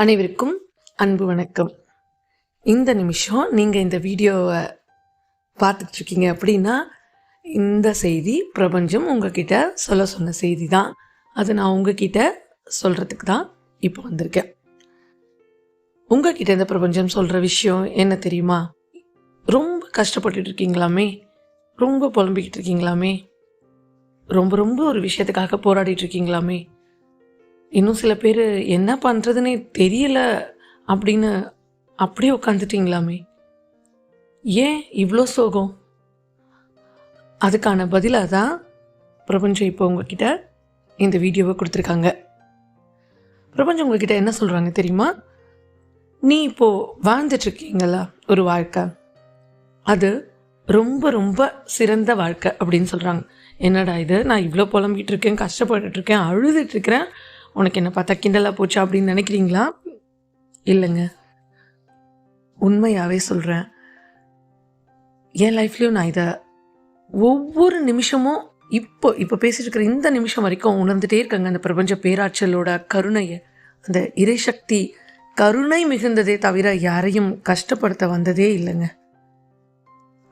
அனைவருக்கும் அன்பு வணக்கம். இந்த நிமிஷம் நீங்கள் இந்த வீடியோவை பார்த்துட்ருக்கீங்க அப்படின்னா இந்த செய்தி பிரபஞ்சம் உங்ககிட்ட சொன்ன செய்தி தான். அது நான் உங்ககிட்ட சொல்கிறதுக்கு தான் இப்போ வந்திருக்கேன். உங்ககிட்ட இந்த பிரபஞ்சம் சொல்கிற விஷயம் என்ன தெரியுமா? ரொம்ப கஷ்டப்பட்டுட்டு இருக்கீங்களாமே, ரொம்ப புலம்பிக்கிட்டு இருக்கீங்களாமே, ரொம்ப ரொம்ப ஒரு விஷயத்துக்காக போராடிட்டு இருக்கீங்களாமே, இன்னும் சில பேர் என்ன பண்ணுறதுனே தெரியல அப்படின்னு அப்படியே உட்காந்துட்டிங்களாமே, ஏன் இவ்வளோ சோகம்? அதுக்கான பதிலாக தான் பிரபஞ்சம் இப்போ உங்ககிட்ட இந்த வீடியோவை கொடுத்துருக்காங்க. பிரபஞ்சம் உங்ககிட்ட என்ன சொல்கிறாங்க தெரியுமா? நீ இப்போது வாழ்ந்துட்டுருக்கீங்களா ஒரு வாழ்க்கை, அது ரொம்ப ரொம்ப சிறந்த வாழ்க்கை அப்படின்னு சொல்கிறாங்க. என்னடா இது, நான் இவ்வளோ புலம்பிகிட்டு இருக்கேன், கஷ்டப்பட்டுட்ருக்கேன், அழுதுட்டுருக்கிறேன், உனக்கு என்ன பார்த்தா கிண்டலாக போச்சு அப்படின்னு நினைக்கிறீங்களா? இல்லைங்க, உண்மையாகவே சொல்கிறேன். என் லைஃப்லேயும் நான் இதை ஒவ்வொரு நிமிஷமும் இப்போ பேசிட்டு இருக்கிற இந்த நிமிஷம் வரைக்கும் உணர்ந்துட்டே இருக்காங்க. அந்த பிரபஞ்ச பேராற்றலோட கருணையை, அந்த இறைசக்தி கருணை மிகுந்ததே தவிர யாரையும் கஷ்டப்படுத்த வந்ததே இல்லைங்க.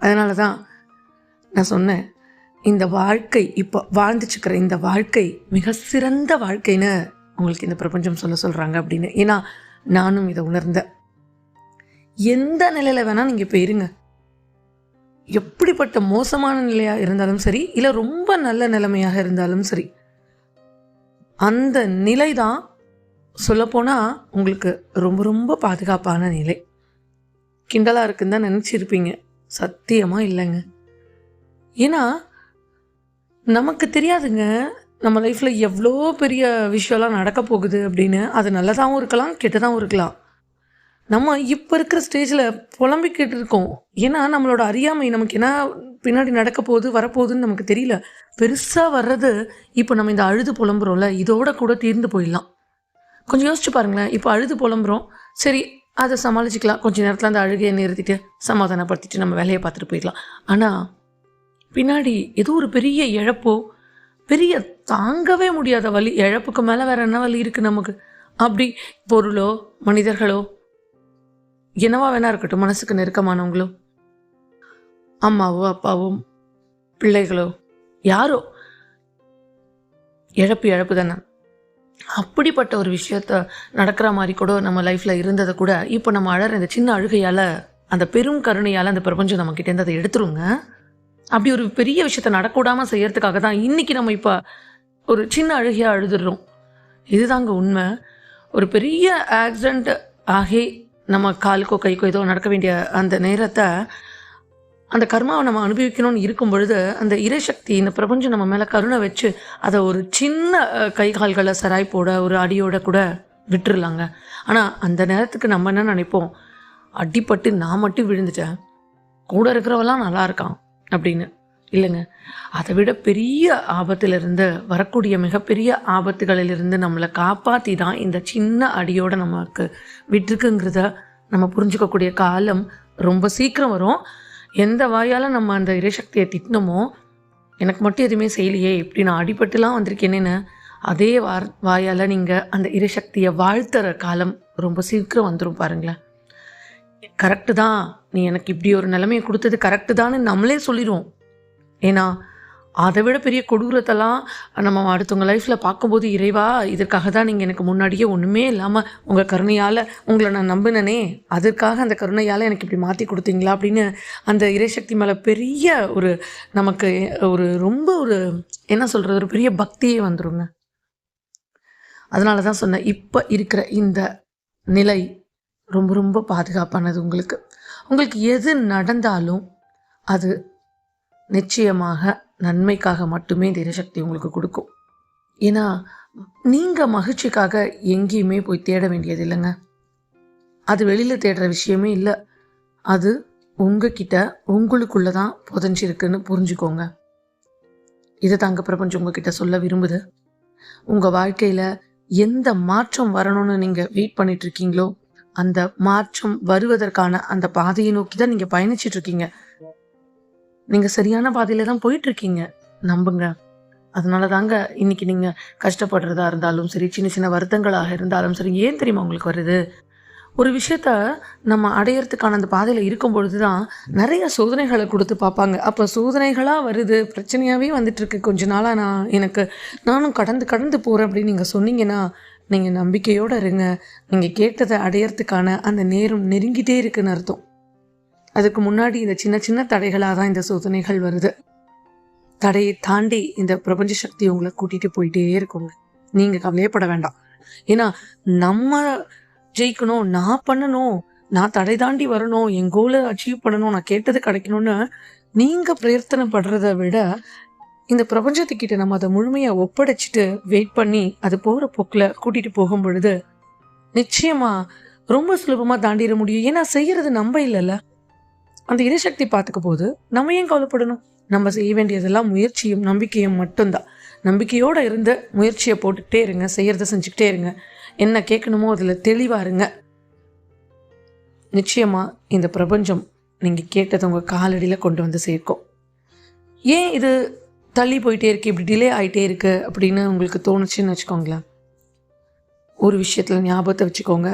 அதனால தான் நான் சொன்னேன், இந்த வாழ்க்கை இப்போ வாழ்ந்துச்சுக்கிற இந்த வாழ்க்கை மிக சிறந்த வாழ்க்கைன்னு உங்களுக்கு இந்த பிரபஞ்சம் சொல்கிறாங்க அப்படின்னு. ஏன்னா நானும் இதை உணர்ந்தேன். எந்த நிலையில் வேணால் நீங்கள் இப்போ இருங்க, எப்படிப்பட்ட மோசமான நிலையாக இருந்தாலும் சரி, இல்லை ரொம்ப நல்ல நிலைமையாக இருந்தாலும் சரி, அந்த நிலை தான் சொல்லப்போனால் உங்களுக்கு ரொம்ப ரொம்ப பாதுகாப்பான நிலை. கிண்டலாக இருக்குன்னு தான் நினச்சிருப்பீங்க, சத்தியமாக இல்லைங்க. ஏன்னா நமக்கு தெரியாதுங்க நம்ம லைஃப்பில் எவ்வளோ பெரிய விஷயம்லாம் நடக்க போகுது அப்படின்னு. அது நல்லதாகவும் இருக்கலாம், கெட்டதாகவும் இருக்கலாம். நம்ம இப்போ இருக்கிற ஸ்டேஜில் புலம்பிக்கிட்டு இருக்கோம். ஏன்னா நம்மளோட அறியாமை, நமக்கு என்ன பின்னாடி நடக்க போகுது வரப்போகுதுன்னு நமக்கு தெரியல. பெருசாக வர்றது இப்போ நம்ம இந்த அழுது புலம்புறோம்ல, இதோட கூட தீர்ந்து போயிடலாம். கொஞ்சம் யோசிச்சு பாருங்களேன். இப்போ அழுது புலம்புறோம், சரி அதை சமாளிச்சிக்கலாம், கொஞ்சம் நேரத்தில் அந்த அழுகையை நிறுத்திட்டு சமாதானப்படுத்திட்டு நம்ம வேலையை பார்த்துட்டு போயிடலாம். ஆனால் பின்னாடி ஏதோ ஒரு பெரிய இழப்போ, பெரிய தாங்கவே முடியாத வலி, இழப்புக்கு மேலே வேற என்ன வலி இருக்குது நமக்கு? அப்படி பொருளோ மனிதர்களோ என்னவா வேணா இருக்கட்டும், மனசுக்கு நெருக்கமானவங்களோ, அம்மாவோ அப்பாவோ பிள்ளைகளோ யாரோ, இழப்பு தானே. அப்படிப்பட்ட ஒரு விஷயத்த நடக்கிற மாதிரி கூட நம்ம லைஃப்பில் இருந்ததை கூட இப்போ நம்ம அழற இந்த சின்ன அழுகையால், அந்த பெரும் கருணையால் அந்த பிரபஞ்சம் நம்மக்கிட்டேருந்து அதை எடுத்துருங்க. அப்படி ஒரு பெரிய விஷயத்த நடக்கூடாமல் செய்யறதுக்காக தான் இன்றைக்கி நம்ம இப்போ ஒரு சின்ன அழுகையாக அழுதுடுறோம். இதுதாங்க உண்மை. ஒரு பெரிய ஆக்சிடெண்ட் ஆகி நம்ம காலுக்கோ கைக்கோ ஏதோ நடக்க வேண்டிய அந்த நேரத்தை, அந்த கர்மாவை நம்ம அனுபவிக்கணும்னு இருக்கும் பொழுது, அந்த இறைசக்தி, இந்த பிரபஞ்சம் நம்ம மேலே கருணை வச்சு அதை ஒரு சின்ன கை கால்களை சராய் போட, ஒரு அடியோட கூட விட்டுருலாங்க. ஆனால் அந்த நேரத்துக்கு நம்ம என்ன நினைப்போம், அடிப்பட்டு நான் மட்டும் விழுந்துட்டேன், கூட இருக்கிறவெல்லாம் நல்லா இருக்கான் அப்படின்னு. இல்லைங்க, அதை விட பெரிய ஆபத்திலிருந்து, வரக்கூடிய மிகப்பெரிய ஆபத்துகளிலிருந்து நம்மளை காப்பாற்றி தான் இந்த சின்ன அடியோடு நமக்கு விட்டுருக்குங்கிறத நம்ம புரிஞ்சுக்கக்கூடிய காலம் ரொம்ப சீக்கிரம் வரும். எந்த வாயால் நம்ம அந்த இறைசக்தியை திட்டினமோ, எனக்கு மட்டும் எதுவுமே செய்யலையே, இப்படி நான் அடிபட்டுலாம் வந்திருக்கேனேன்னு அதே வாயால் நீங்கள் அந்த இறைசக்தியை வாழ்த்துற காலம் ரொம்ப சீக்கிரம் வந்துடும் பாருங்களேன். கரெக்டு தான், நீ எனக்கு இப்படி ஒரு நிலைமையை கொடுத்தது கரெக்டு தான்னு நம்மளே சொல்லிடுவோம். ஏன்னா அதை விட பெரிய கொடூரத்தெல்லாம் நம்ம அடுத்தவங்க லைஃப்பில் பார்க்கும்போது, இறைவா இதற்காக தான் நீங்கள் எனக்கு முன்னாடியே ஒன்றுமே இல்லாமல் உங்கள் கருணையால் உங்களை நான் நம்பினனே, அதற்காக அந்த கருணையால் எனக்கு இப்படி மாற்றி கொடுத்தீங்களா அப்படின்னு அந்த இறைசக்தி மேலே பெரிய ஒரு நமக்கு ஒரு ரொம்ப ஒரு என்ன சொல்கிறது, ஒரு பெரிய பக்தியே வந்துடுங்க. அதனால தான் சொன்னேன், இப்போ இருக்கிற இந்த நிலை ரொம்ப ரொம்ப பாதுகாப்பானது. உங்களுக்கு எது நடந்தாலும் அது நிச்சயமாக நன்மைக்காக மட்டுமே இந்த இறைசக்தி உங்களுக்கு கொடுக்கும். ஏன்னா நீங்கள் மகிழ்ச்சிக்காக எங்கேயுமே போய் தேட வேண்டியது இல்லைங்க. அது வெளியில் தேடுற விஷயமே இல்லை. அது உங்ககிட்ட உங்களுக்குள்ளே தான் புதைஞ்சிருக்குன்னு புரிஞ்சுக்கோங்க. இதை தாங்க பிரபஞ்சம் உங்ககிட்ட சொல்ல விரும்புது. உங்கள் வாழ்க்கையில் எந்த மாற்றம் வரணும்னு நீங்கள் வெயிட் பண்ணிட்டு இருக்கீங்களோ, அந்த மாற்றம் வருவதற்கான அந்த பாதையை நோக்கி தான் நீங்கள் பயணிச்சிட்டு இருக்கீங்க. நீங்கள் சரியான பாதையில் தான் போயிட்டுருக்கீங்க, நம்புங்க. அதனால தாங்க இன்னைக்கு நீங்கள் கஷ்டப்படுறதா இருந்தாலும் சரி, சின்ன சின்ன வருத்தங்களாக இருந்தாலும் சரி, ஏன் தெரியுமா உங்களுக்கு வருது? ஒரு விஷயத்த நம்ம அடையறதுக்கான அந்த பாதையில் இருக்கும் பொழுது தான் நிறைய சோதனைகளை கொடுத்து பார்ப்பாங்க. அப்போ சோதனைகளாக வருது, பிரச்சனையாகவே வந்துட்டுருக்கு கொஞ்ச நாளாக, நானும் கடந்து கடந்து போகிறேன் அப்படின்னு நீங்கள் சொன்னீங்கன்னா, நீங்கள் நம்பிக்கையோடு இருங்க. நீங்கள் கேட்டதை அடையறதுக்கான அந்த நேரம் நெருங்கிட்டே இருக்குன்னு அர்த்தம். அதுக்கு முன்னாடி இந்த சின்ன சின்ன தடைகளாக தான் இந்த சோதனைகள் வருது. தடையை தாண்டி இந்த பிரபஞ்ச சக்தி உங்களை கூட்டிகிட்டு போயிட்டே இருக்குங்க. நீங்கள் கவலையப்பட வேண்டாம். ஏன்னா நம்ம ஜெயிக்கணும், நான் பண்ணணும், நான் தடை தாண்டி வரணும், என் கோலை அச்சீவ் பண்ணணும், நான் கேட்டது கிடைக்கணும்னு நீங்கள் பிரயத்தனை படுறத விட இந்த பிரபஞ்சத்துக்கிட்ட நம்ம அதை முழுமையாக ஒப்படைச்சிட்டு வெயிட் பண்ணி அது போகிற போக்கில் கூட்டிகிட்டு போகும் பொழுது நிச்சயமாக ரொம்ப சுலபமாக தாண்டிட முடியும். ஏன்னா செய்கிறது நம்ம இல்லைல்ல, அந்த இறைசக்தி பார்த்துக்க போது நம்ம ஏன் கவலைப்படணும்? நம்ம செய்ய வேண்டியதெல்லாம் முயற்சியும் நம்பிக்கையும் மட்டும்தான். நம்பிக்கையோடு இருந்து முயற்சியை போட்டுக்கிட்டே இருங்க, செய்கிறத செஞ்சுக்கிட்டே இருங்க, என்ன கேட்கணுமோ அதில் தெளிவாக இருங்க. நிச்சயமாக இந்த பிரபஞ்சம் நீங்கள் கேட்டதை உங்கள் காலடியில் கொண்டு வந்து சேர்க்கும். ஏன் இது தள்ளி போயிட்டே இருக்குது, இப்படி டிலே ஆகிட்டே இருக்குது அப்படின்னு உங்களுக்கு தோணுச்சுன்னு வச்சுக்கோங்களேன். ஒரு விஷயத்தில் ஞாபகத்தை வச்சுக்கோங்க,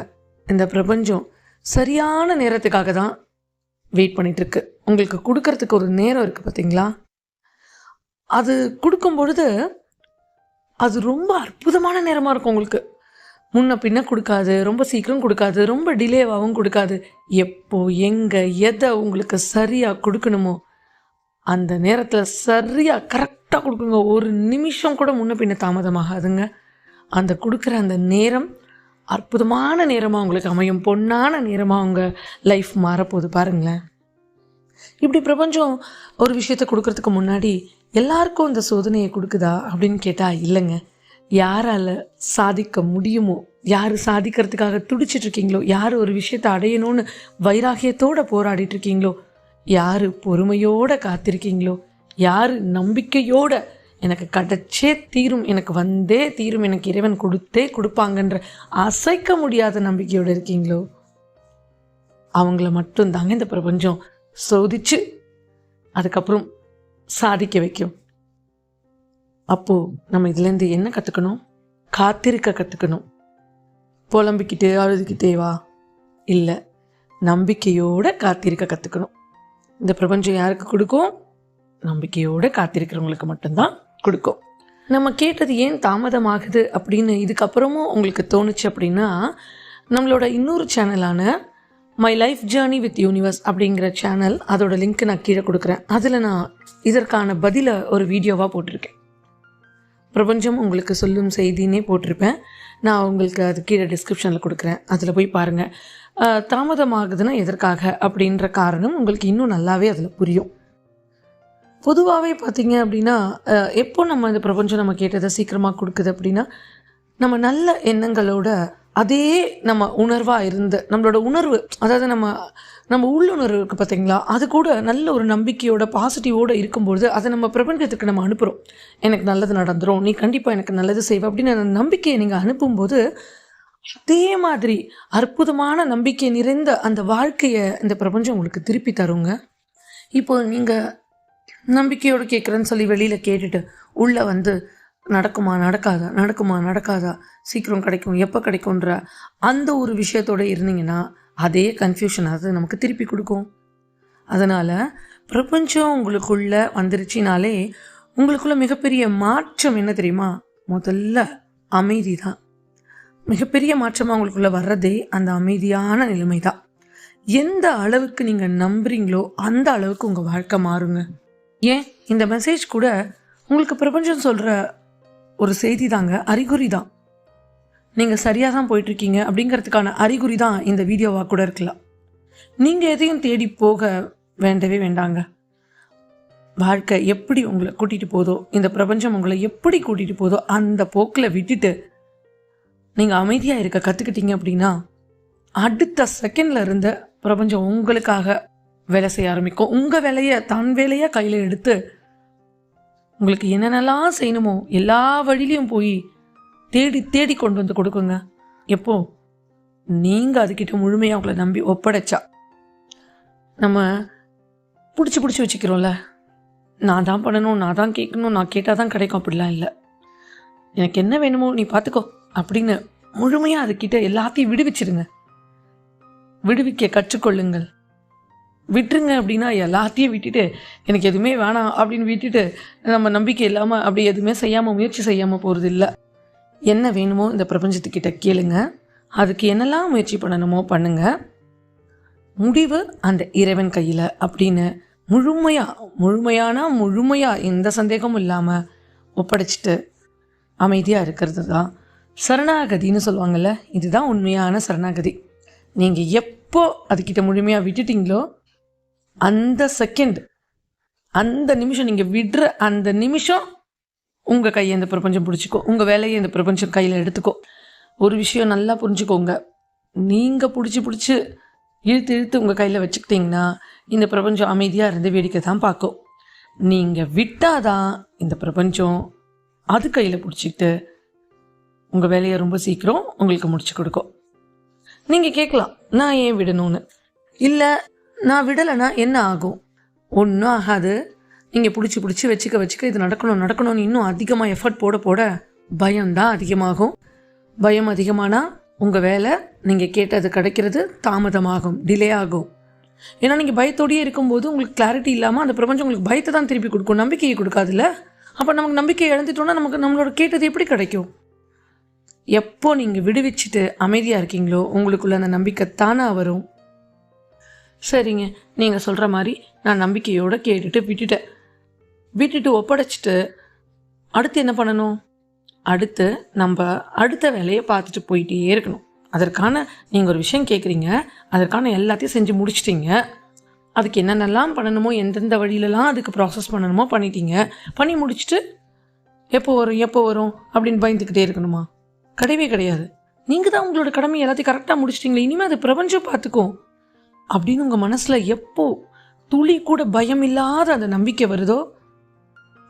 இந்த பிரபஞ்சம் சரியான நேரத்துக்காக தான் வெயிட் பண்ணிகிட்ருக்கு. உங்களுக்கு கொடுக்கறதுக்கு ஒரு நேரம் இருக்குது பார்த்தீங்களா? அது கொடுக்கும் பொழுது அது ரொம்ப அற்புதமான நேரமாக இருக்கும். உங்களுக்கு முன்ன பின்ன கொடுக்காது, ரொம்ப சீக்கிரம் கொடுக்காது, ரொம்ப டிலேவாகவும் கொடுக்காது. எப்போ எங்கே எதை உங்களுக்கு சரியாக கொடுக்கணுமோ அந்த நேரத்தில் சரியாக கரெக்டாக கொடுக்குங்க. ஒரு நிமிஷம் கூட முன்ன பின்ன தாமதமாகாதுங்க. அந்த கொடுக்குற அந்த நேரம் அற்புதமான நேரமாக உங்களுக்கு அமையும், பொன்னான நேரமாக உங்கள் லைஃப் மாறப்போகுது பாருங்களேன். இப்படி பிரபஞ்சம் ஒரு விஷயத்தை கொடுக்கறதுக்கு முன்னாடி எல்லாருக்கும் இந்த சோதனையை கொடுக்குதா அப்படின்னு கேட்டால் இல்லைங்க. யாரால் சாதிக்க முடியுமோ, யார் சாதிக்கிறதுக்காக துடிச்சிட்டு இருக்கீங்களோ, யார் ஒரு விஷயத்தை அடையணும்னு வைராகியத்தோடு போராடிட்டு இருக்கீங்களோ, யார் பொறுமையோடு காத்திருக்கீங்களோ, யார் நம்பிக்கையோட எனக்கு கிடைச்சே தீரும், எனக்கு வந்தே தீரும், எனக்கு இறைவன் கொடுத்தே கொடுப்பாங்கன்ற அசைக்க முடியாத நம்பிக்கையோடு இருக்கீங்களோ, அவங்கள மட்டும்தாங்க இந்த பிரபஞ்சம் சோதிச்சு அதுக்கப்புறம் சாதிக்க வைக்கும். அப்போது நம்ம இதுலேருந்து என்ன கற்றுக்கணும்? காத்திருக்க கற்றுக்கணும். புலம்பிக்கிட்டு அழுதுகிட்டே வா இல்லை, நம்பிக்கையோடு காத்திருக்க கற்றுக்கணும். இந்த பிரபஞ்சம் யாருக்கு கொடுக்கும்? நம்பிக்கையோடு காத்திருக்கிறவங்களுக்கு மட்டும்தான் கொடுக்கும். நம்ம கேட்டது ஏன் தாமதமாகுது அப்படின்னு இதுக்கப்புறமும் உங்களுக்கு தோணுச்சு அப்படின்னா, நம்மளோட இன்னொரு சேனலான my life journey with universe அப்படிங்கிற சேனல், அதோட லிங்க் நான் கீழே கொடுக்குறேன். அதில் நான் இதற்கான பதிலை ஒரு வீடியோவாக போட்டிருக்கேன். பிரபஞ்சம் உங்களுக்கு சொல்லும் செய்தின்னே போட்டிருப்பேன். நான் உங்களுக்கு அது கீழே டிஸ்கிரிப்ஷனில் கொடுக்குறேன், அதில் போய் பாருங்கள். தாமதமாகுதுன்னா எதற்காக அப்படின்ற காரணம் உங்களுக்கு இன்னும் நல்லாவே அதில் புரியும். பொதுவாகவே பார்த்தீங்க அப்படின்னா, எப்போ நம்ம இந்த பிரபஞ்சம் நம்ம கேட்டதை சீக்கிரமாக கொடுக்குது அப்படின்னா, நம்ம நல்ல எண்ணங்களோட அதே நம்ம உணர்வாக இருந்து, நம்மளோட உணர்வு, அதாவது நம்ம உள்ளுணர்வு இருக்குது பார்த்தீங்களா, அது கூட நல்ல ஒரு நம்பிக்கையோட பாசிட்டிவோடு இருக்கும்பொழுது அதை நம்ம பிரபஞ்சத்துக்கு நம்ம அனுப்புகிறோம். எனக்கு நல்லது நடந்துடும், நீ கண்டிப்பாக எனக்கு நல்லது செய்வ அப்படின்னு அந்த நம்பிக்கையை நீங்கள் அனுப்பும்போது அதே மாதிரி அற்புதமான நம்பிக்கை நிறைந்த அந்த வாழ்க்கையை இந்த பிரபஞ்சம் உங்களுக்கு திருப்பி தருங்க. இப்போ நீங்கள் நம்பிக்கையோடு கேட்குறேன்னு சொல்லி வெளியில் கேட்டுட்டு உள்ளே வந்து நடக்குமா நடக்காதா, நடக்குமா நடக்காதா, சீக்கிரம் கிடைக்கும், எப்போ கிடைக்கும்ன்ற அந்த ஒரு விஷயத்தோடு இருந்தீங்கன்னா அதே கன்ஃபியூஷன் அது நமக்கு திருப்பி கொடுக்கும். அதனால் பிரபஞ்சம் உங்களுக்குள்ளே வந்துருச்சினாலே உங்களுக்குள்ள மிகப்பெரிய மாற்றம் என்ன தெரியுமா? முதல்ல அமைதி தான். மிகப்பெரிய மாற்றமாக உங்களுக்குள்ளே வர்றதே அந்த அமைதியான நிலைமை தான். எந்த அளவுக்கு நீங்கள் நம்புறீங்களோ அந்த அளவுக்கு உங்கள் வாழ்க்கை மாறுங்க. ஏன் இந்த மெசேஜ் கூட உங்களுக்கு பிரபஞ்சம் சொல்கிற ஒரு செய்தி தாங்க, அறிகுறி தான். நீங்கள் சரியாக தான் போயிட்டுருக்கீங்க அப்படிங்கிறதுக்கான அறிகுறி தான் இந்த வீடியோவாக கூட இருக்கலாம். நீங்கள் எதையும் தேடி போக வேண்டவே வேண்டாங்க. வாழ்க்கை எப்படி உங்களை கூட்டிகிட்டு போதோ, இந்த பிரபஞ்சம் உங்களை எப்படி கூட்டிகிட்டு போதோ அந்த போக்கில் விட்டுட்டு நீங்கள் அமைதியாக இருக்க கற்றுக்கிட்டீங்க அப்படின்னா அடுத்த செகண்டில் இருந்த பிரபஞ்சம் உங்களுக்காக வேலை செய்ய ஆரம்பிக்கும். உங்கள் வேலையை தன் வேலையாக கையில் எடுத்து உங்களுக்கு என்னென்னலாம் செய்யணுமோ எல்லா வழியிலையும் போய் தேடி தேடி கொண்டு வந்து கொடுக்குங்க. எப்போ நீங்கள் அதுக்கிட்ட முழுமையாக உங்களை நம்பி ஒப்படைச்சா. நம்ம பிடிச்சி வச்சுக்கிறோம்ல, நான் தான் பண்ணணும், நான் தான் கேட்கணும், நான் கேட்டால் தான் கிடைக்கும், அப்படிலாம் இல்லை. எனக்கு என்ன வேணுமோ நீ பார்த்துக்கோ அப்படின்னு முழுமையாக அதுக்கிட்ட எல்லாத்தையும் விடுவிச்சிருங்க. விடுவிக்க கற்றுக்கொள்ளுங்கள். விட்டுருங்க அப்படின்னா எல்லாத்தையும் விட்டுட்டு எனக்கு எதுவுமே வேணாம் அப்படின்னு விட்டுட்டு நம்ம நம்பிக்கை இல்லாமல் அப்படி எதுவுமே செய்யாமல் முயற்சி செய்யாமல் போகிறது இல்லை. என்ன வேணுமோ இந்த பிரபஞ்சத்துக்கிட்ட கேளுங்க. அதுக்கு என்னெல்லாம் முயற்சி பண்ணணுமோ பண்ணுங்க. முடிவு அந்த இறைவன் கையில் அப்படின்னு முழுமையாக எந்த சந்தேகமும் இல்லாமல் ஒப்படைச்சிட்டு அமைதியாக இருக்கிறது தான் சரணாகதின்னு சொல்லுவாங்கள்ல. இதுதான் உண்மையான சரணாகதி. நீங்கள் எப்போ அதுக்கிட்ட முழுமையாக விட்டுட்டீங்களோ அந்த செகண்ட், அந்த நிமிஷம், நீங்கள் விடுற அந்த நிமிஷம் உங்கள் கையை இந்த பிரபஞ்சம் பிடிச்சிக்கோ, உங்கள் வேலையை இந்த பிரபஞ்சம் கையில் எடுத்துக்கோ. ஒரு விஷயம் நல்லா புரிஞ்சுக்கோங்க, நீங்கள் பிடிச்சி இழுத்து உங்கள் கையில் வச்சுக்கிட்டிங்கன்னா இந்த பிரபஞ்சம் அமைதியாக இருந்து வேடிக்கை தான் பார்க்கும். நீங்கள் விட்டாதான் இந்த பிரபஞ்சம் அது கையில் பிடிச்சிக்கிட்டு உங்கள் வேலையை ரொம்ப சீக்கிரம் உங்களுக்கு முடிச்சு கொடுக்கும். நீங்கள் கேட்கலாம், நான் ஏன் விடணும்னு. இல்லை, நான் விடலைன்னா என்ன ஆகும்? ஒன்றும் ஆகாது. நீங்கள் பிடிச்சி வச்சுக்க இது நடக்கணும்னு இன்னும் அதிகமாக எஃபர்ட் போட பயம்தான் அதிகமாகும். பயம் அதிகமானால் உங்கள் வேலை நீங்கள் கேட்டது கிடைக்கிறது தாமதமாகும், டிலே ஆகும். ஏன்னா நீங்கள் பயத்தோடையே இருக்கும்போது உங்களுக்கு கிளாரிட்டி இல்லாமல் அந்த பிரபஞ்சம் உங்களுக்கு பயத்தை தான் திருப்பி கொடுக்கும், நம்பிக்கையை கொடுக்காதுல்ல. அப்போ நமக்கு நம்பிக்கையை இழந்துட்டோன்னா நம்மளோட கேட்டது எப்படி கிடைக்கும்? எப்போ நீங்கள் விடுவிச்சுட்டு அமைதியாக இருக்கீங்களோ உங்களுக்குள்ள அந்த நம்பிக்கை தானாக வரும். சரிங்க, நீங்கள் சொல்கிற மாதிரி நான் நம்பிக்கையோடு கேட்டுட்டு விட்டுட்டு ஒப்படைச்சிட்டு அடுத்து என்ன பண்ணணும்? அடுத்து நம்ம அடுத்த வேலையை பார்த்துட்டு போயிட்டே இருக்கணும். அதற்கான நீங்கள் ஒரு விஷயம் கேட்குறீங்க, அதற்கான எல்லாத்தையும் செஞ்சு முடிச்சிட்டிங்க. அதுக்கு என்னென்னலாம் பண்ணணுமோ, எந்தெந்த வழியிலலாம் அதுக்கு ப்ராசஸ் பண்ணணுமோ பண்ணிட்டீங்க. பண்ணி முடிச்சுட்டு எப்போ வரும் அப்படின்னு பயந்துக்கிட்டே இருக்கணுமா? கிடையவே கிடையாது. நீங்கள் தான் உங்களோட கடமை எல்லாத்தையும் கரெக்டாக முடிச்சிட்டிங்களே, இனிமேல் அது பிரபஞ்சம் பார்த்துக்கும் அப்படின்னு உங்கள் மனசில் எப்போ துளி கூட பயம் இல்லாத அந்த நம்பிக்கை வருதோ,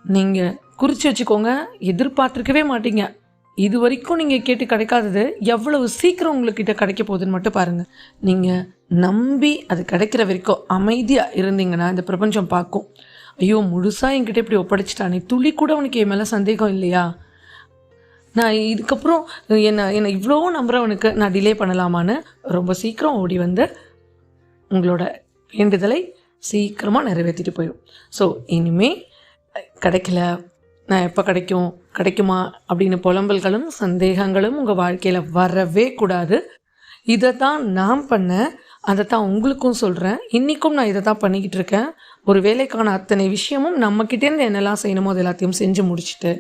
நீங்கள் குறித்து வச்சுக்கோங்க, எதிர்பார்த்துருக்கவே மாட்டீங்க. இது வரைக்கும் நீங்கள் கேட்டு கிடைக்காதது எவ்வளவு சீக்கிரம் உங்கள்கிட்ட கிடைக்க போகுதுன்னு மட்டும் பாருங்கள். நீங்கள் நம்பி அது கிடைக்கிற வரைக்கும் அமைதியாக இருந்தீங்கன்னா இந்த பிரபஞ்சம் பார்க்கும். ஐயோ, முழுசாக என்கிட்ட இப்படி ஒப்படைச்சிட்டானே, துளி கூட உனக்கு என் மேலே சந்தேகம் இல்லையா? நான் இதுக்கப்புறம் என்னை இவ்வளோ நம்புறவனுக்கு நான் டிலே பண்ணலாமான்னு ரொம்ப சீக்கிரம் ஓடி வந்து உங்களோட வேண்டுதலை சீக்கிரமாக நிறைவேற்றிட்டு போயிடும். ஸோ இனிமேல் கிடைக்கல, நான் எப்போ கிடைக்குமா அப்படின்னு புலம்பல்களும் சந்தேகங்களும் உங்கள் வாழ்க்கையில் வரவே கூடாது. இதை தான் நான் பண்ணேன், அதை தான் உங்களுக்கும் சொல்கிறேன். இன்றைக்கும் நான் இதை தான் பண்ணிக்கிட்டு இருக்கேன். ஒரு வேலைக்கான அத்தனை விஷயமும் நம்மக்கிட்டேருந்து என்னெல்லாம் செய்யணுமோ அது எல்லாத்தையும் செஞ்சு முடிச்சுட்டு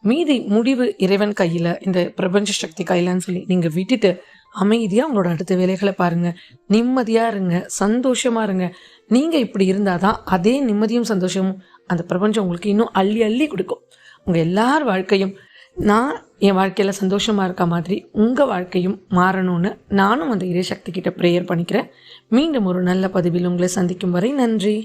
மீதி முடிவு இறைவன் கையில், இந்த பிரபஞ்ச சக்தி கையிலன்னு சொல்லி நீங்கள் விட்டுட்டு அமைதியாக உங்களோட அடுத்த வேலைகளை பாருங்கள். நிம்மதியாக இருங்க, சந்தோஷமாக இருங்க. நீங்கள் இப்படி இருந்தால் தான் அதே நிம்மதியும் சந்தோஷமும் அந்த பிரபஞ்சம் உங்களுக்கு இன்னும் அள்ளி அள்ளி கொடுக்கும். உங்கள் எல்லார் வாழ்க்கையும் நான் என் வாழ்க்கையில் சந்தோஷமாக இருக்க மாதிரி உங்கள் வாழ்க்கையும் மாறணும்னு நானும் அந்த இறை சக்தி கிட்ட ப்ரேயர் பண்ணிக்கிறேன். மீண்டும் ஒரு நல்ல பதிவில் உங்களை சந்திக்கும் வரை நன்றி.